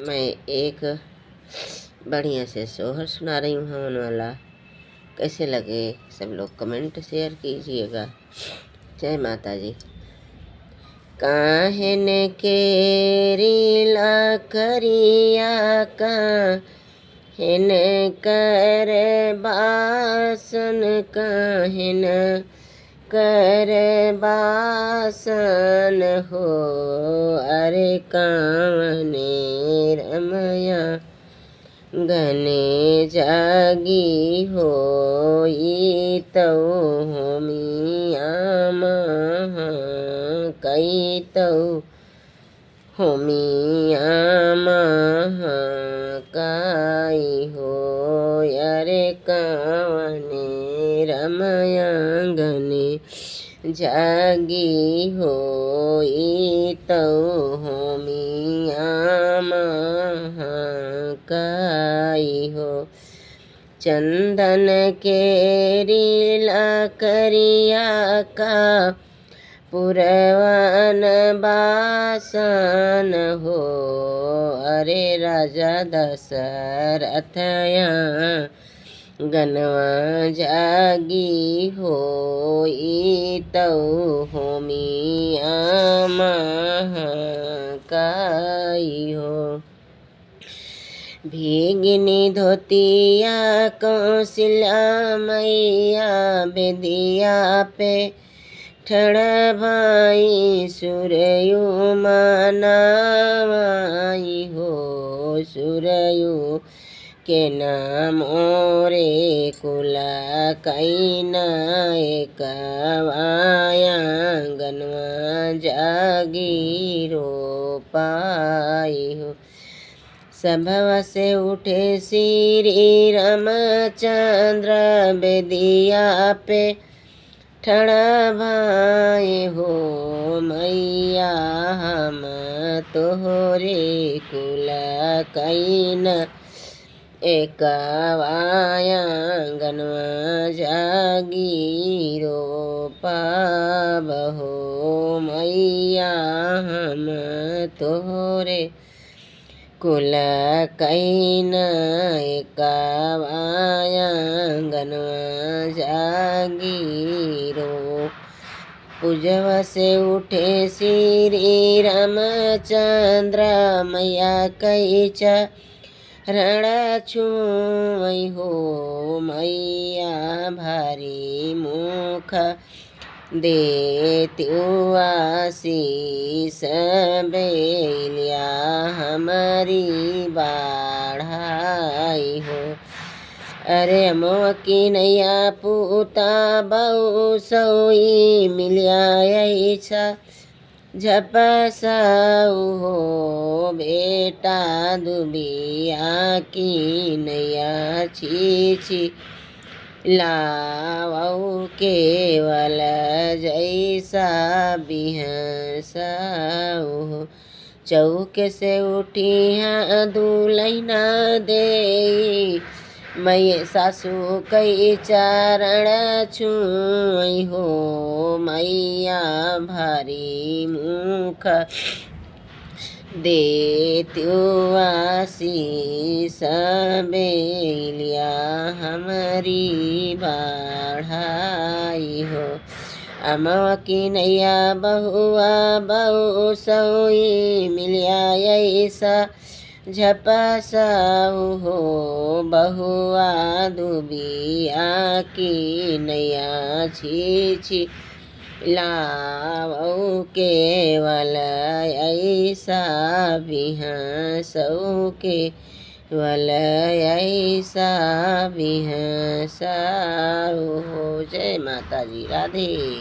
मैं एक बढ़िया से सोहर सुना रही हूँ हवन वाला। कैसे लगे सब लोग कमेंट शेयर कीजिएगा। जय माता जी। काहेन केरी ला करिया काहेन कर बासन काहेन कर बासन हो अरे कावने रमया गने जागी होई तो होमिया महा कई तो होमिया महा काई हो अरे कावने रमया गने जागी होई तो होमिया महा काई हो। चंदन केरी ला करिया का पुरवन बासन हो अरे राजा दशरथया गनवा जागी होई तो होमिया महा काई हो। भीगिनी धोतिया कौशल्या मैया बेदिया पे ठड़ भाई सुरयु मनावाई हो सुरयु के नाम ओरे कुला कैना एकवाया गनवा जागी रो पाई हो। सभव से उठे श्री रामचंद्र बेदिया पे ठड़ भाई हो मैया हम तोहरे कुला कैना एकवाया गनवा जागी रो पाब हो मैया हम तोहरे कुल कैना एकवाया गनवा जागी रो। पूजव से उठे श्री रामचंद्र मैया कैचा रण छुई हो मैया भारी मुख देत्यु आशीष बेलिया हमारी बाढ़ाई हो अरे अमो की नैया पूता बहु सोई मिलिया इच्छा झपसाऊ हो बेटा दुबिया की नैया छी लावऊ केवल जैसा बिहसाऊ चौक से उठिया दुलैना दे मैं सासू कई चारण छुई हो मैया भारी मुख देत्यु आशीष बेलिया हमारी बाढ़ाई हो। अमवा की नैया बहुआ बहु सोई मिलिया ऐसा झपसाऊ हो बहुआ दुबिया की नैया छी लावऊ केवल ऐसा बिहसऊ केवल ऐसा बिहसाऊ हो। जय माता जी। राधे।